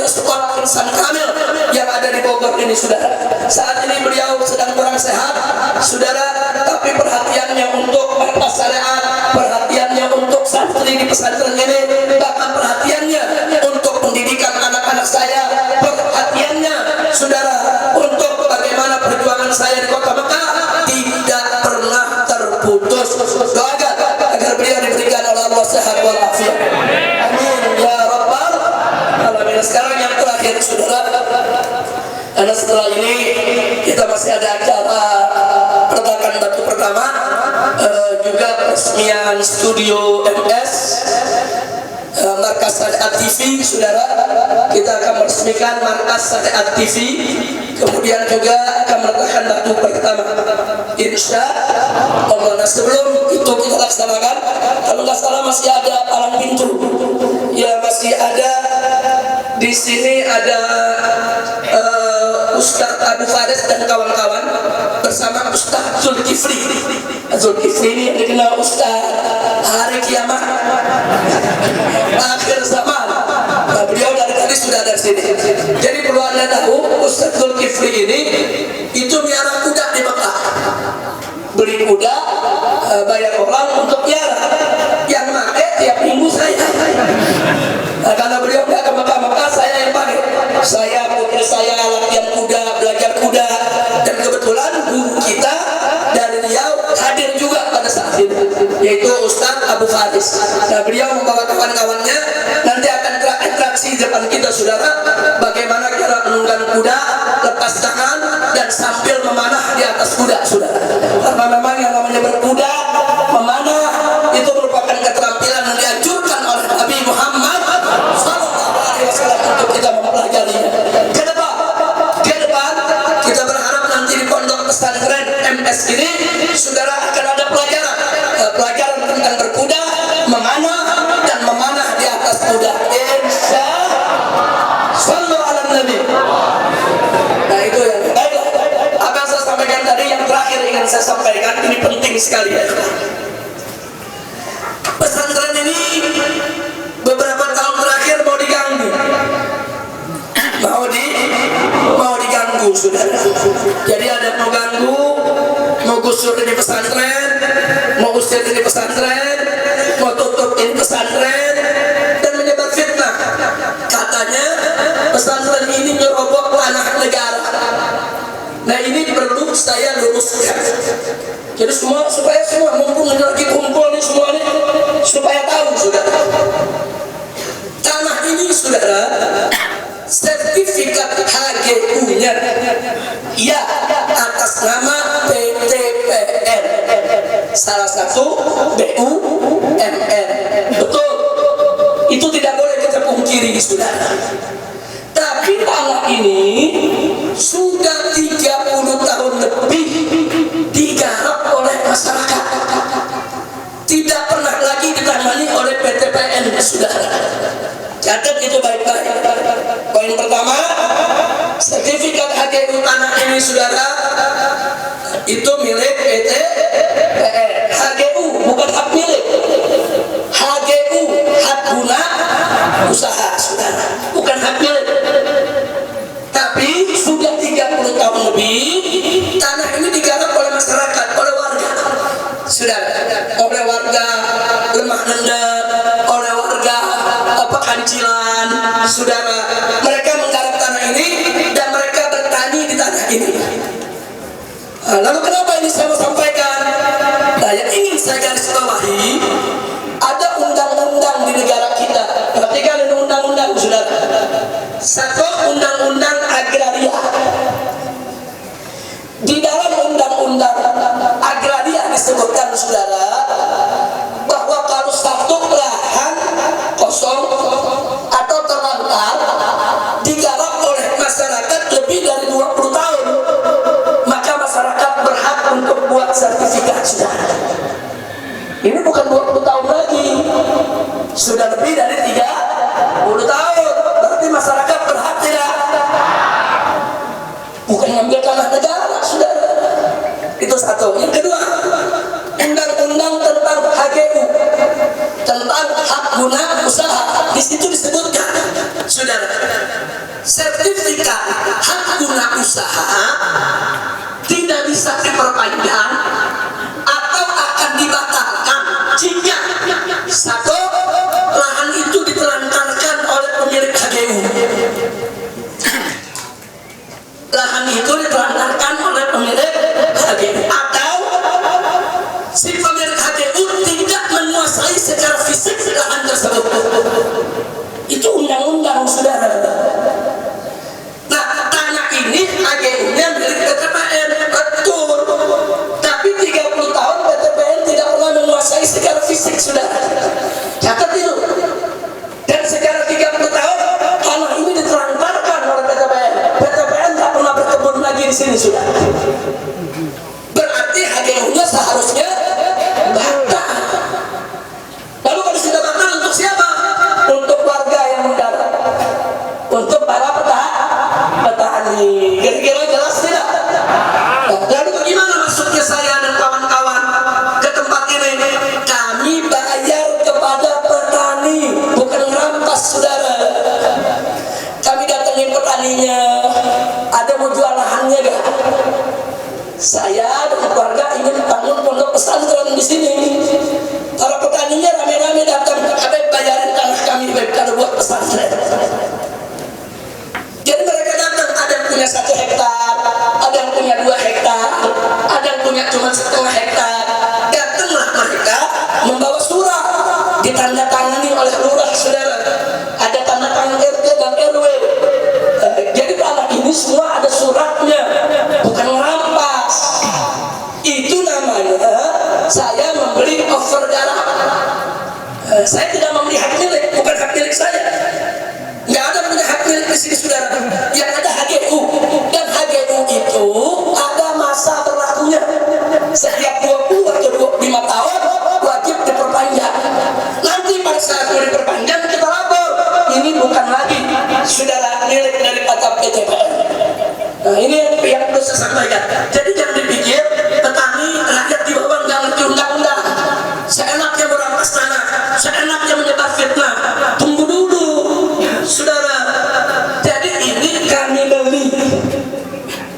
Sekolah Insan Kamil yang ada di Bogor ini, saudara. Saat ini beliau sedang kurang sehat, saudara, tapi perhatiannya untuk markas syariat, perhatiannya untuk santri di pesantren ini, bahkan perhatiannya untuk pendidikan anak-anak saya, perhatiannya, saudara, untuk bagaimana perjuangan saya di kota Mekah tidak pernah terputus. Doakan agar beliau diberikan oleh Allah sehat walafiat. Amin ya rabbal alamin. Sekarang yang terakhir, saudara, karena setelah ini kita masih ada acara peletakan batu pertama, juga peresmian studio MS Markas Syariat TV, saudara. Kita akan meresmikan Markas Syariat TV, kemudian juga akan meletakkan batu pertama, insya Allah. Nah sebelum itu kita laksanakan, kalau nggak salah masih ada palang pintu, ya masih ada di sini, ada Ustaz Abu Faris dan kawan-kawan bersama Ustaz Zulkifli. Zulkifli ini yang dikenal Ustaz hari kiamat, akhir zaman. Nah, beliau dari tadi sudah ada di sini. Jadi perlu Anda tahu, Ustaz Zulkifli ini itu miara kuda di Mekah. Beli kuda, bayar orang untuk miara. Yang pakai tiap minggu saya. Nah, karena beliau nggak ke Mekah, saya yang pakai. Saya, putri saya latihan kuda, belajar kuda, dan kebetulan guru kita dari Riau hadir juga pada saat itu, yaitu Ustaz Abu Faris. Nah, beliau membawa kawan-kawannya, nanti akan interaksi di depan kita, saudara, bagaimana cara menunggang kuda, lepas tangan, dan sambil memanah di atas kuda, saudara. Karena memang yang namanya berkuda, memanah, itu merupakan keterampilan yang dianjurkan oleh Nabi Muhammad SAW untuk kita mempelajarinya. Ke depan, kita berharap nanti di pondok pesantren MS ini, saudara, akan ada pelajaran tentang berkuda, memanah, dan memanah di atas kuda. Insya Sallu ala Nabi. Nah, itu yang baiklah. Apa yang saya sampaikan tadi, yang terakhir ingin saya sampaikan, ini penting sekali ya. Pesantren ini beberapa tahun terakhir mau diganggu, mau diganggu, saudara. Jadi ada mau ganggu, mau gusur ini pesantren, mau usir ini pesantren, mau tutup ini pesantren, dan menyebar fitnah. Katanya pesantren ini nyerobot tanah negara. Nah, ini perlu saya luruskan. Jadi supaya semua mumpung lagi kumpul nih semua nih, supaya tahu, saudara. Tanah ini, saudara, sertifikat HGU-nya ya atas nama PTPN, salah satu BUMN. Betul, itu tidak boleh kita pungkiri, saudara. Tapi tanah ini sudah 30 tahun lebih digarap oleh masyarakat, tidak pernah lagi ditangani oleh PTPN, saudara. Catat itu baik-baik. Poin pertama, sertifikat HGU tanah ini, saudara, itu milik PTPN. HGU bukan hak milik. HGU, hak guna usaha, saudara, bukan hak milik. Tapi sudah 30 tahun lebih tanah ini digarap oleh masyarakat, oleh warga, saudara, oleh warga Lemah Nendang, oleh warga Pekancilan, saudara. Mereka menggarap tanah ini dan mereka bertani di tanah ini. Lalu kenapa ini saya mau sampaikan? Nah, yang ingin saya garis bawahi, ada undang-undang di negara kita. Perhatikan ini undang-undang, saudara. Satu, undang-undang agraria. Di dalam undang-undang agraria disebutkan, saudara, bahwa kalau satu lahan kosong atau terlantar digarap oleh masyarakat lebih dari 20 tahun, maka masyarakat berhak untuk buat sertifikat, saudara. Ini bukan 20 tahun lagi, sudah lebih dari 30 tahun. Berarti masyarakat berhak tidak? Bukan ngambil tanah negara, saudara. Itu satu. Yang kedua, undang-undang tentang HGU, tentang hak guna usaha. Di situ disebutkan, saudara, sertifikat hak guna usaha tidak bisa diperpanjang atau akan dibatalkan jika satu, lahan itu ditelantarkan oleh pemilik HGU. Lahan itu ditelantarkan oleh pemilik HGU, atau si pemilik HGU tidak menguasai secara fisik lahan tersebut. Itu undang-undang, saudara. Nah, tanah ini HGU-nya milik PTPN, betul. Tapi 30 tahun PTPN tidak pernah menguasai secara fisik, saudara. Catat itu. Dan secara 30 tahun tanah ini ditelantarkan oleh PTPN. PTPN tak pernah berkebun lagi di sini, saudara. Berarti HGU-nya seharusnya batal. Lalu kalau sudah batal, untuk siapa? Untuk warga yang menggarap, untuk para petani. Kira-kira saya dan keluarga ingin bangun pondok pesantren di sini. Para petaninya rame-rame datang, Habib bayarin tanah kami, Habib, kalau buat pesantren. Jadi mereka datang, ada yang punya 1 hektar, ada yang punya 2 hektar, ada yang punya cuma 1/2 hektar. Datanglah mereka membawa surat ditandatangani oleh lurah, saudara. Ada tanda tangan RT dan RW. Jadi tanah ini semua ada suratnya, bukan merampas. Itu namanya saya membeli over garap. Saya tidak membeli hak milik, bukan hak milik saya. Nggak ada punya hak milik di sini, saudara. Yang ada HGU, dan HGU itu ada masa berlakunya. Setiap 20 atau 25 tahun wajib diperpanjang. Nanti pada saat mau diperpanjang kita lapor, ini bukan lagi saudara milik daripada PTPN. Nah, ini yang perlu saya sampaikan. Jadi jangan dipikir petani rakyat di bawah nggak ngerti undang-undang. Seenaknya merampas tanah, seenaknya menyebar fitnah. Tunggu dulu, saudara. Jadi ini kami beli.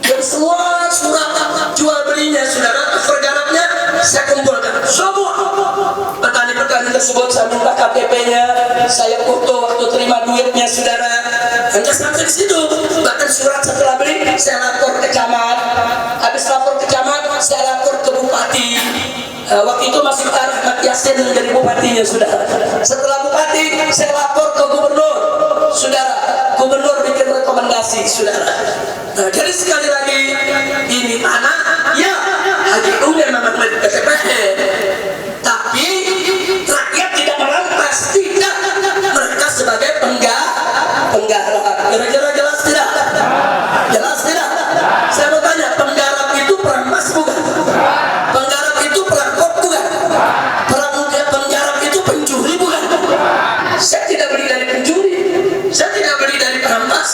Dan semua surat jual belinya, saudara, pergarapnya saya kumpulkan. Semua petani-petani tersebut saya minta KTP-nya, saya foto waktu terima duitnya, saudara. Hanya sampai di situ. Bahkan surat setelah beli saya lapor ke camat. Habis lapor ke camat, saya lapor ke bupati. Waktu itu masih Pak Rahmat Yasin menjadi bupatinya, saudara. Setelah bupati, saya lapor ke gubernur, saudara. Gubernur bikin rekomendasi, saudara. Nah, jadi sekali lagi ini tanah, ya HGU memang milik PTPN, tapi rakyat tidak merampas, tidak. Mereka sebagai penggarap. Kira-kira jelas tidak? Jelas tidak? Saya mau tanya, penggarap itu perampas bukan? Penggarap itu perampok bukan? Penggarap itu pencuri bukan? Saya tidak beli dari pencuri, saya tidak beli dari perampas,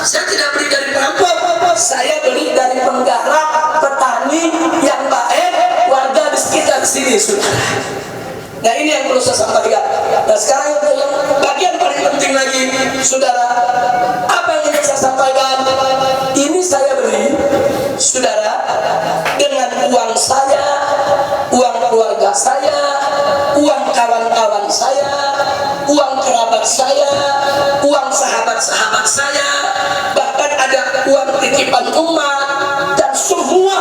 saya tidak beli dari perampok, saya beli dari penggarap, petani yang baik, warga di sekitar sini, saudara. Nah, ini yang perlu saya sampaikan. Nah, sekarang yang bagian paling penting lagi, saudara, apa yang ingin saya sampaikan? Ini saya beli, saudara, dengan uang saya, uang keluarga saya, uang kawan-kawan saya, uang kerabat saya, uang sahabat-sahabat saya, bahkan ada uang titipan umat, dan semua,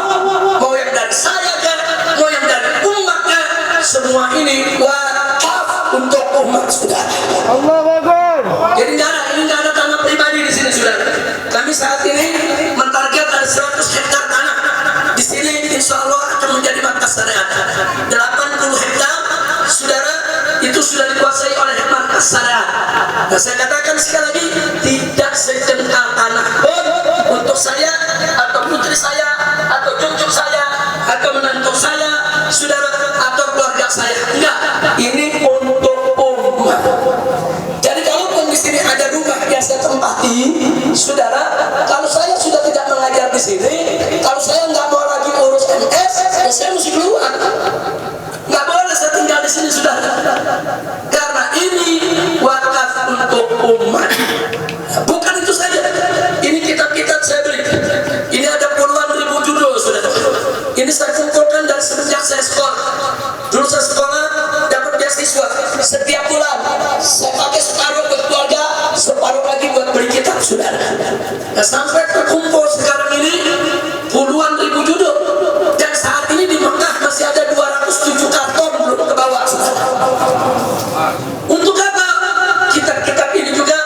mau yang dari saya kan, mau yang dari umatnya, semua ini wakaf untuk umat, saudara. Allahu Akbar. Jadi ini nggak ada tanah pribadi di sini, saudara. Kami saat ini mentarget ada 100 hektar tanah. Di sini insya Allah akan menjadi markas syariat. 80 hektar, saudara, itu sudah dikuasai oleh markas syariat. Nah, saya katakan sekali lagi, tidak sejengkal tanah pun untuk saya atau putri saya atau cucu saya atau menantu saya, saudara, atau keluarga saya. Enggak, ini untuk umat. Jadi kalaupun di sini ada rumah yang saya tempati, saudara, kalau saya sudah tidak mengajar di sini, kalau saya nggak mau lagi urus MS, ya saya mesti keluar. Nggak boleh saya tinggal di sini, saudara. Karena ini wakaf untuk umat. Nah, bukan itu saja. Ini kitab-kitab saya beli. Ini ada puluhan ribu judul, saudara. Ini saya kumpulkan dari semenjak saya sekolah. Dulu saya sekolah dapat beasiswa. Setiap bulan saya pakai separuh buat keluarga, separuh lagi buat beli kitab, saudara. Nah, sampai terkumpul sekarang ini puluhan ribu judul. Dan saat ini di Mekah masih ada 207 karton belum ke bawah, saudara. Untuk apa? Kitab-kitab ini juga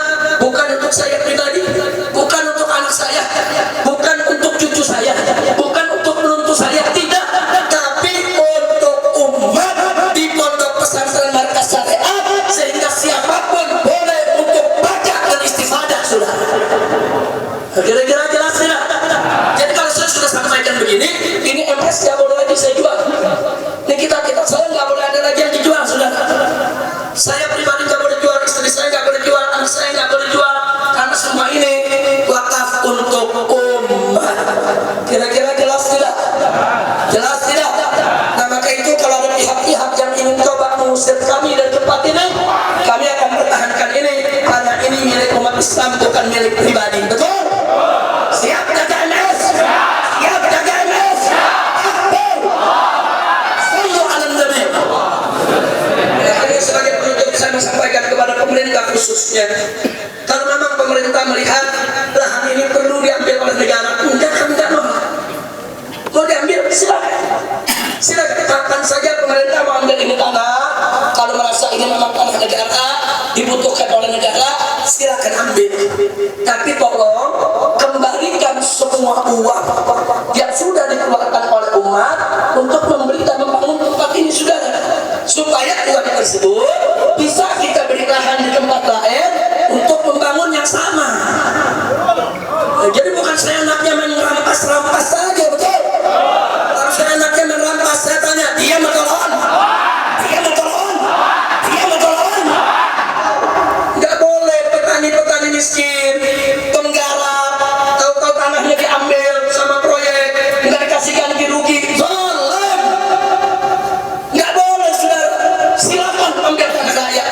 bukan untuk saya pribadi, bukan untuk anak saya, bukan untuk cucu saya, bukan untuk menantu saya, tidak, tapi untuk umat di pondok pesantren markas syariat, sehingga siapapun boleh untuk baca dan istifadah, saudara. Kira-kira jelas tidak? Jadi kalau saya sudah sampaikan begini, ini MS nggak boleh lagi saya jual. Ini kitab-kitab saya nggak boleh ada lagi yang dijual, saudara. Saya pribadi nggak boleh jual, istri saya nggak boleh jual, anak saya nggak boleh jual, karena semua ini wakaf untuk umat. Kira-kira jelas tidak? Jelas tidak? Nah, maka itu kalau ada pihak-pihak yang ingin coba mengusir kami dari tempat ini, kami akan pertahankan ini, karena ini milik umat Islam, bukan milik pribadi. Betul? Siap jaga MS? Siap jaga MS? Tapi tolong kembalikan semua uang yang sudah dikeluarkan oleh umat untuk membeli dan membangun tempat ini, saudara, supaya uang tersebut bisa kita beri lahan di tempat lain untuk membangun yang sama. Jadi bukan saya anaknya merampas-rampas saja, betul? Harus saya anaknya merampas. Saya tanya, dia mentolong, dia mentolong, dia mentolong. Nggak boleh petani-petani miskin, penggarap, tahu-tahu tanahnya diambil sama proyek, nggak dikasih ganti rugi. Zalim. Nggak boleh, saudara. Silakan ambil tanah rakyat,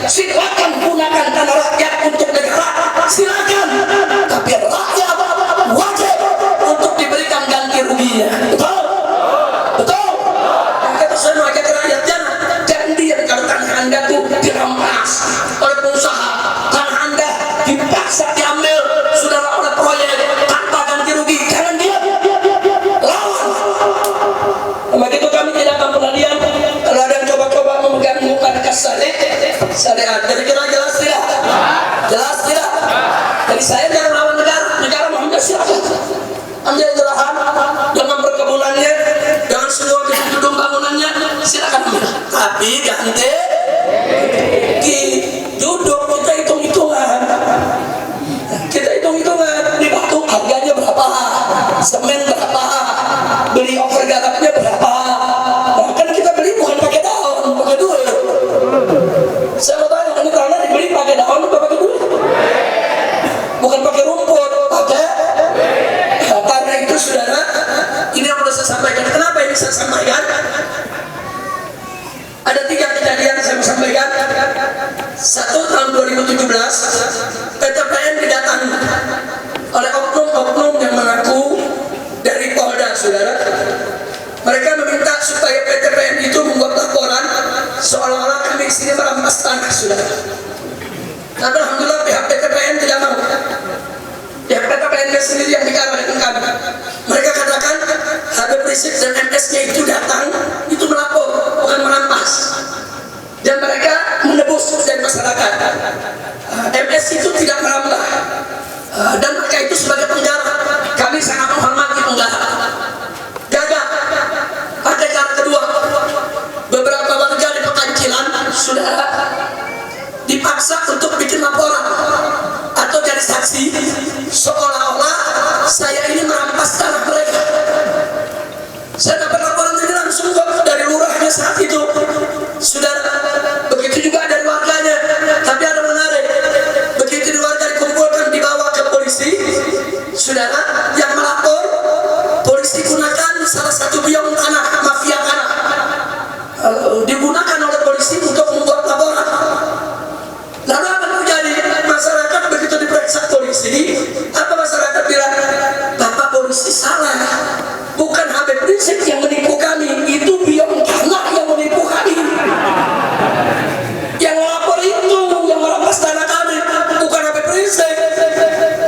silakan gunakan tanah rakyat untuk negara, silakan. Tapi rakyat wajib untuk diberikan ganti ruginya. Betul? Betul? Yang kata saya rakyat jangan diam kalau tanah Anda tuh dirampas oleh pengusaha, tanah Anda dipaksa diambil saudara oleh proyek tanpa ganti rugi. Jangan diam, lawan. Begitu kami tidak akan pernah diam kalau ada yang coba-coba memegang muka syariat. Jadi kira jelas tidak? Jelas tidak? Jadi saya jangan lawan negara Muhammad, silakan ambil lahan dengan perkebunannya, dengan semua gedung bangunannya, silakan ambil. Tapi ganti duduk, kita hitung-hitungan, di batu harganya berapa, semen berapa, beli overgarapnya berapa. Nah, kan kita beli bukan pakai daun, pakai duit. Saya mau tanya, ini tanah dibeli pakai daun atau pakai duit? Bukan pakai rumput, pakai. Nah, karena itu saudara, ini yang perlu saya sampaikan. Kenapa ini saya sampaikan? Ada 3 kejadian yang saya mau sampaikan. Satu, tahun 2017 PTPN didatangi oleh oknum-oknum yang mengaku dari Polda, saudara. Mereka meminta supaya PTPN itu membuat laporan seolah-olah kami sini merampas tanah, saudara. Tapi alhamdulillah pihak PTPN tidak mau. Pihak PTPN sendiri yang bicara dengan kami. Mereka katakan Habib Rizik dan MS-nya itu datang, itu melapor, bukan merampas. Dan mereka menebus dari masyarakat. MS itu tidak merambah. Dan mereka itu sebagai penggarap. Kami sangat menghormati penggarap. Gagal. Ada cara kedua. Beberapa warga di Pekancilan sudah dipaksa untuk bikin laporan atau jadi saksi seolah-olah saya ini merampas tanah mereka. Saya dapat laporan ini langsung dari lurahnya saat itu, saudara. Begitu juga dari warganya. Tapi ada menarik, begitu di warga dikumpulkan dibawa ke polisi, saudara, yang melapor polisi gunakan salah satu biong tanah, mafia tanah, digunakan oleh polisi untuk membuat laporan. Lalu apa terjadi? Masyarakat begitu diperiksa polisi, apa masyarakat bilang? Bapak polisi salah, bukan Habib Rizik yang menipu kami, itu biong tanah yang menipu kami. Yang lapor itu yang merampas tanah kami, bukan Habib Rizik.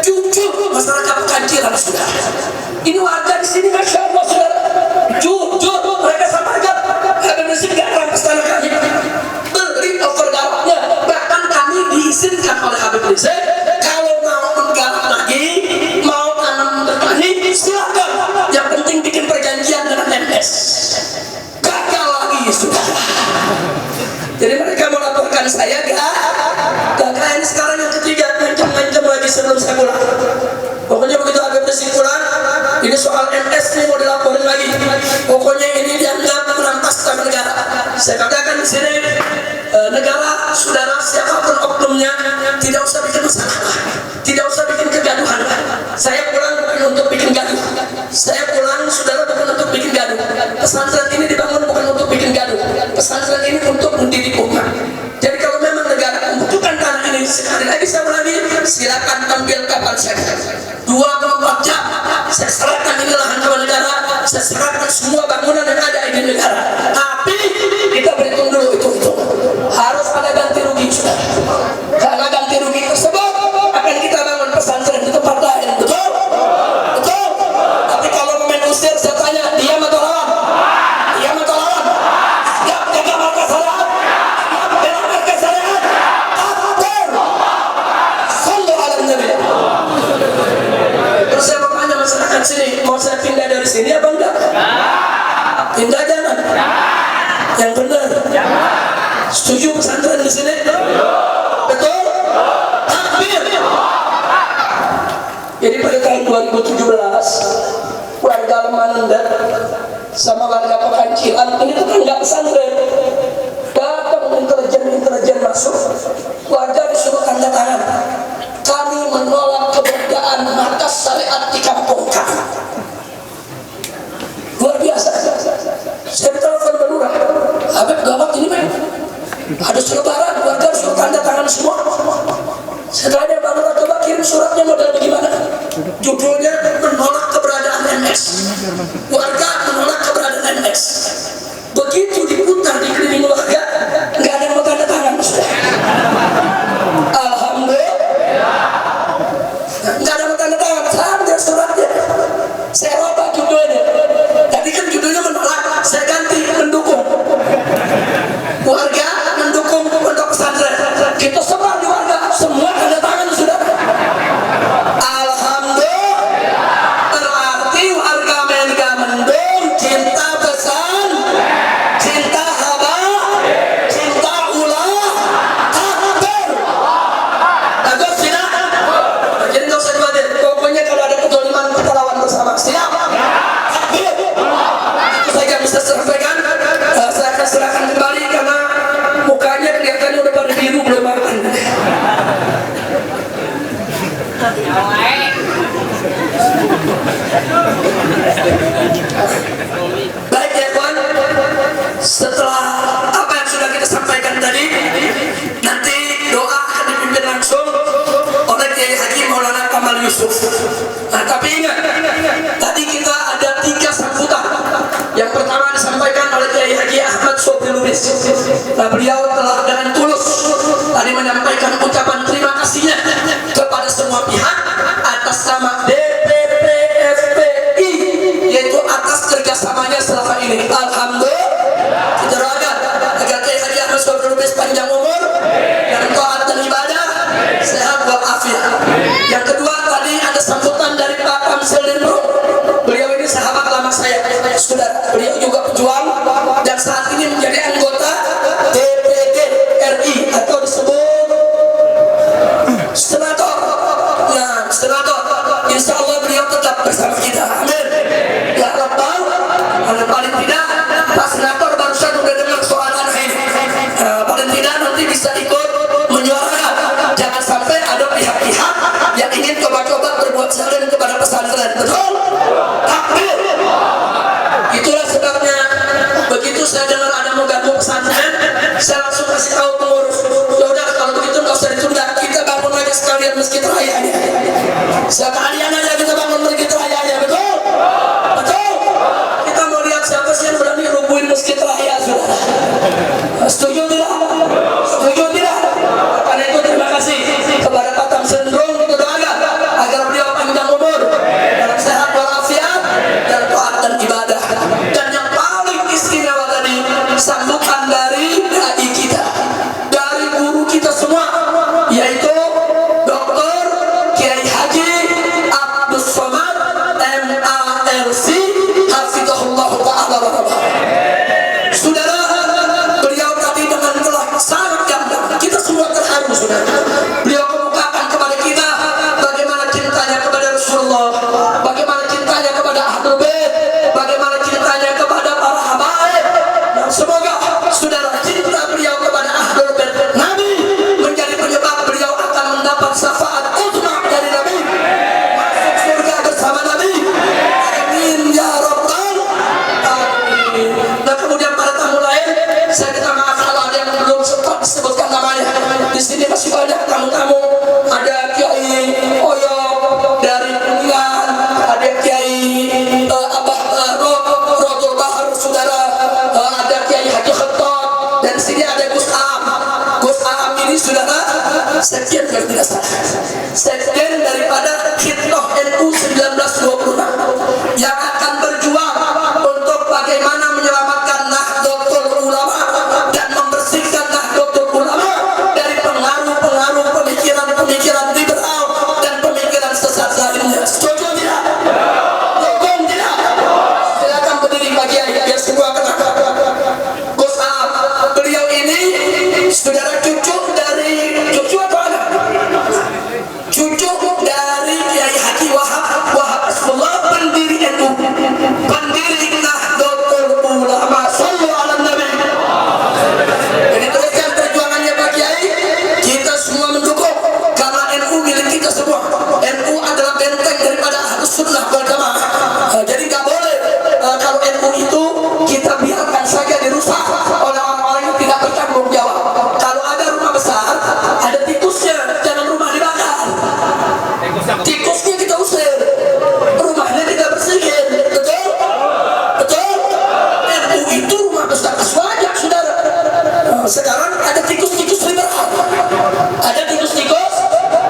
Jujur masyarakat Pekancilan, saudara. Ini warga di sini, masya Allah, saudara. Jujur mereka sampaikan Habib Rizik tidak merampas tanah kami. Beli overgarapnya, bahkan kami diizinkan oleh Habib Rizik kalau mau menggarap lagi, mau tanam bertani, silakan. Yang penting bikin perjanjian dengan MS. Gagal lagi, saudara. Jadi mereka mau laporkan saya, gagal. Ini sekarang yang ketiga, ngancam-ngancam lagi sebelum saya pulang. Pokoknya begitu Habib Rizik pulang, ini soal MS ini mau dilaporin lagi. Pokoknya ini dianggap merampas tanah negara. Saya katakan di sini, negara, saudara, siapapun oknumnya, tidak usah bikin masalah, tidak usah bikin kegaduhan. Saya pulang bukan untuk bikin gaduh. Saya pulang, saudara, bukan untuk bikin gaduh. Pesantren ini dibangun bukan untuk bikin gaduh. Pesantren ini untuk mendidik umat. Jadi kalau memang negara membutuhkan tanah ini, sekali lagi saya ulangi, silakan ambil kapan saja. 24 jam saya serahkan ini lahan kepada negara, saya serahkan semua bangunan yang ada di negara. Tapi kita berhitung dulu itu harus ada ganti rugi, saudara. Karena ganti rugi tersebut akan kita bangun pesantren di tempat lain, betul? Betul. Tapi kalau main usir, saya tanya, dia atau lawan? Dia atau lawan? Siap jaga markas syariat? Siap bela markas syariat? Takbir! Sallu ala nabi. Enggak, jangan. Yang benar. Setuju pesantren di sini? Betul? Takbir. Jadi pada tahun 2017 warga Mandat sama warga Pekancilan ini tetangga pesantren datang intelijen masuk, warga disuruh tanda tangan, kami menolak keberadaan markas syariat di kampung kami. Luar biasa. Saya telepon Lurah, Habib gawat ini Bang, ada selebaran, warga disuruh tanda tangan semua. Setelahnya Bang Lurah coba kirim suratnya model bagaimana, judulnya menolak keberadaan MX, warga menolak keberadaan MX. Begitu diputar di keliling warga, nggak ada yang mau tanda tangan sudah. Alhamdulillah, nggak ada yang mau tanda tangan. Sampai suratnya saya ubah judulnya. Tadi kan judulnya menolak, saya ganti mendukung. Warga mendukung pondok pesantren. Kita sebar di warga, semua tanda tangan sudah. Alhamdulillah, berarti warga Menga mendung, cinta pesan, cinta haba, cinta ulah, takbir. Bagus tidak? Jadi nggak usah dibatin. Pokoknya kalau ada kezaliman kita lawan bersama. Siap? Takbir. Itu saja yang bisa saya sampaikan. Saya akan serahkan kembali karena mukanya kelihatannya udah pada biru belum makan. Baik ya kawan, setelah apa yang sudah kita sampaikan tadi, nanti doa akan dipimpin langsung oleh Kiai Haji Maulana Kamal Yusuf. Nah, tapi ingat, tadi kita ada 3 sambutan. Yang pertama disampaikan oleh Kiai Haji Ahmad Sobri Lubis. Nah, beliau telah dengan tulus tadi menyampaikan ucapan terima kasihnya kepada semua pihak atas nama DPP FPI, yaitu atas kerjasamanya selama ini. Alhamdulillah, kita doakan agar Kiai Haji Ahmad Sobri Lubis panjang umur dan taat dan ibadah, sehat walafiat. Yang kedua, tadi ada sambutan dari Pak Kamsil Lindro. Beliau ini sahabat lama saya, saudara. Beliau juga pejuang dan saat ini menjadi anggota DPD RI atau disebut senator. Nah, senator, insya Allah beliau tetap bersama kita. Amin. Ya Rabbal, paling tidak Pak Senator barusan udah dengar soalan ini. Paling tidak nanti bisa ikut menyuarakan. Jangan sampai ada pihak-pihak yang ingin coba-coba berbuat zalim kepada pesantren. Betul? Takbir. Itulah sebabnya begitu saya dengar ada mau gabung pesantren, saya langsung kasih tahu pengurus. Ya udah, kalau begitu nggak usah ditunda, kita bangun lagi sekalian masjid rayanya. Sekalian aja kita bangun masjid rayanya, betul? Betul? Kita mau lihat siapa sih yang berani rubuhin masjid raya, saudara. Setuju tidak? Setuju tidak? Karena itu terima kasih kepada Pak Tamsin Drong, kita doakan agar beliau panjang umur dalam sehat walafiat dan taat dan ibadah. Dan yang paling istimewa tadi sambutan dari dai kita, dari guru kita semua, yaitu Dr. Kiai Haji Abdus Somad MARC Hafizahullah Ta'ala wa Rabah. Saudara, beliau tadi dengan telah sangat gamblang, kita semua terharu, saudara. Beliau kemukakan kepada kita bagaimana cintanya kepada Rasulullah, bagaimana cintanya kepada Ahlul Bait, bagaimana cintanya kepada para habaib. Dan semoga saudara, cinta beliau kepada Ahlul Bait Nabi menjadi penyebab beliau akan mendapat syafaat uzma dari Nabi, masuk surga bersama Nabi. Amin ya Rabbal alamin. Dan kemudian para tamu lain, saya minta maaf kalau ada yang belum sempat disebutkan namanya. Di sini masih banyak tamu-tamu. Ada Kiai Oyo dari Kuningan, ada Kiai Abah Rojo Bahar, saudara. Ada Kiai Haji Khattab, dan di sini ada Gus Aam. Gus Aam ini saudara sekjen kalau tidak salah, sekjen daripada Khidmah NU 1926 yang akan berjuang untuk bagaimana menyelamatkan Sekarang ada tikus-tikus liberal. Ada tikus-tikus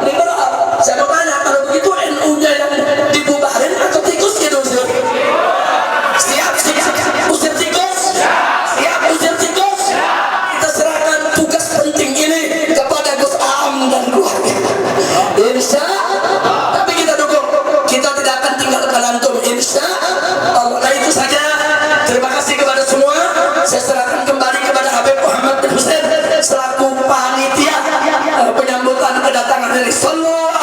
liberal. Saya mau tanya, kalau begitu NU-nya yang dibubarin atau tikusnya diusir? Siap usir tikus? Siap usir tikus? Kita serahkan tugas penting ini kepada Gus Aam dan keluarga. Insya tapi kita dukung. Kita tidak akan tinggalkan antum. Insya Allah. Nah, itu saja. Terima kasih kepada semua. Saya serahkan kembali kepada Habib Muhammad bin Hussein selaku panitia penyambutan kedatangan dari Sallallahu